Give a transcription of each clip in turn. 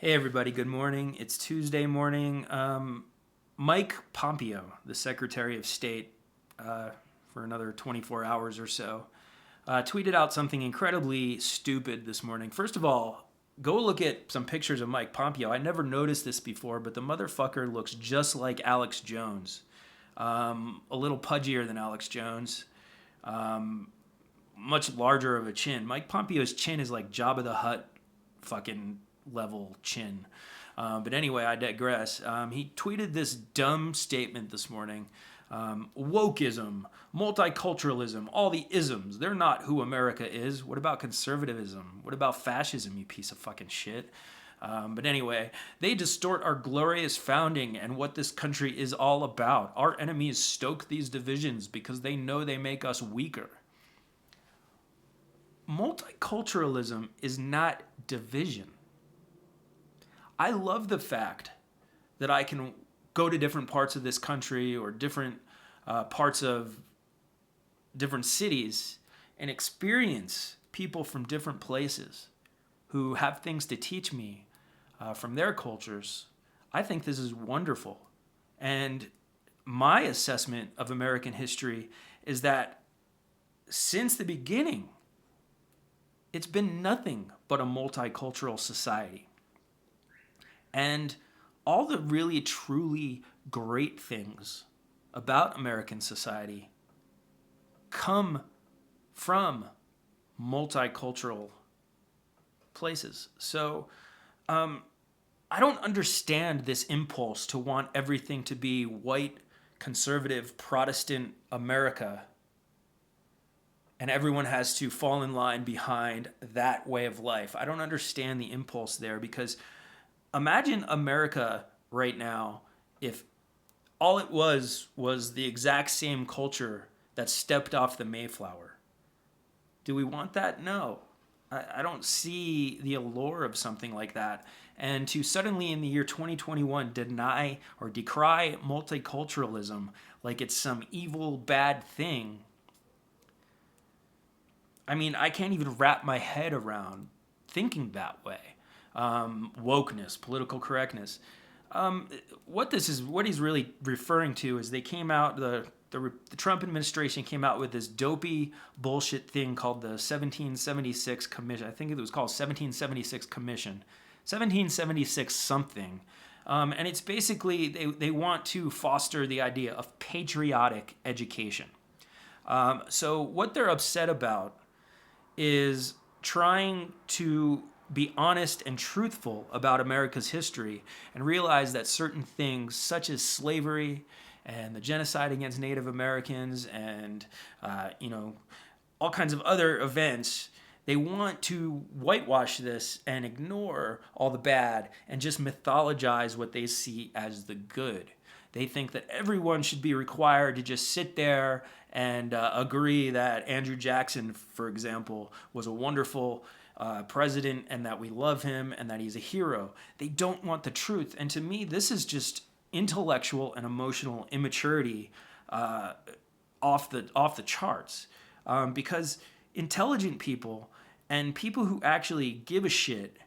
Hey everybody, good morning. It's Tuesday morning. Mike Pompeo, the Secretary of State, for another 24 hours or so, tweeted out something incredibly stupid this morning. First of all, go look at some pictures of Mike Pompeo. I never noticed this before, but the motherfucker looks just like Alex Jones. A little pudgier than Alex Jones. Much larger of a chin. Mike Pompeo's chin is like Jabba the Hutt fucking level chin. But anyway, I digress. He tweeted this dumb statement this morning. Wokeism, multiculturalism, all the isms, they're not who America is. What about conservatism? What about fascism, you piece of fucking shit? But anyway, they distort our glorious founding and what this country is all about. Our enemies stoke these divisions because they know they make us weaker. Multiculturalism is not division. I love the fact that I can go to different parts of this country or different parts of different cities and experience people from different places who have things to teach me from their cultures. I think this is wonderful. And my assessment of American history is that since the beginning, it's been nothing but a multicultural society. And all the really, truly great things about American society come from multicultural places. So I don't understand this impulse to want everything to be white, conservative, Protestant America, and everyone has to fall in line behind that way of life. I don't understand the impulse there because imagine America right now if all it was the exact same culture that stepped off the Mayflower. Do we want that? No. I don't see the allure of something like that. And to suddenly in the year 2021 deny or decry multiculturalism like it's some evil, bad thing, I mean, I can't even wrap my head around thinking that way. Wokeness, political correctness. What he's really referring to is they came out, the Trump administration came out with this dopey bullshit thing called the 1776 Commission. I think it was called 1776 Commission. 1776 something. And it's basically, they want to foster the idea of patriotic education. So what they're upset about is trying to be honest and truthful about America's history and realize that certain things such as slavery and the genocide against Native Americans and all kinds of other events, they want to whitewash this and ignore all the bad and just mythologize what they see as the good. They think that everyone should be required to just sit there and agree that Andrew Jackson, for example, was a wonderful president and that we love him and that he's a hero. They don't want the truth. And to me, this is just intellectual and emotional immaturity off the charts. Because intelligent people and people who actually give a shit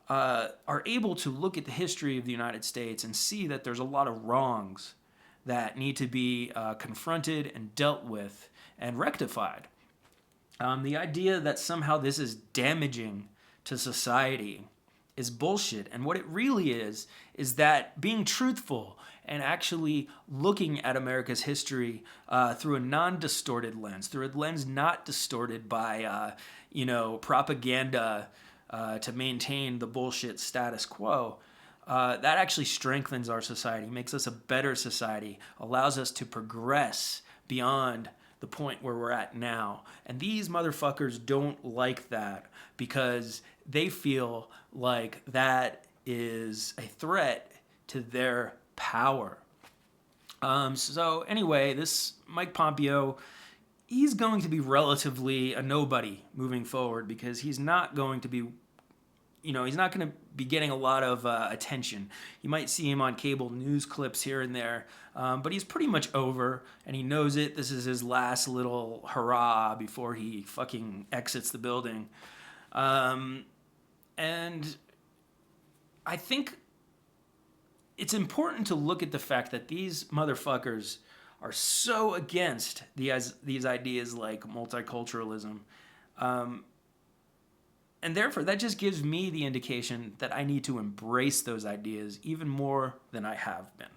are able to look at the history of the United States and see that there's a lot of wrongs that need to be confronted and dealt with and rectified. The idea that somehow this is damaging to society is bullshit. And what it really is that being truthful and actually looking at America's history through a non-distorted lens, through a lens not distorted by, propaganda to maintain the bullshit status quo, that actually strengthens our society, makes us a better society, allows us to progress beyond the point where we're at now. And these motherfuckers don't like that because they feel like that is a threat to their power. So anyway, this Mike Pompeo, he's going to be relatively a nobody moving forward because he's not going to be he's not going to be getting a lot of attention. You might see him on cable news clips here and there, but he's pretty much over, and he knows it. This is his last little hurrah before he fucking exits the building. And I think it's important to look at the fact that these motherfuckers are so against these ideas like multiculturalism. And therefore, that just gives me the indication that I need to embrace those ideas even more than I have been.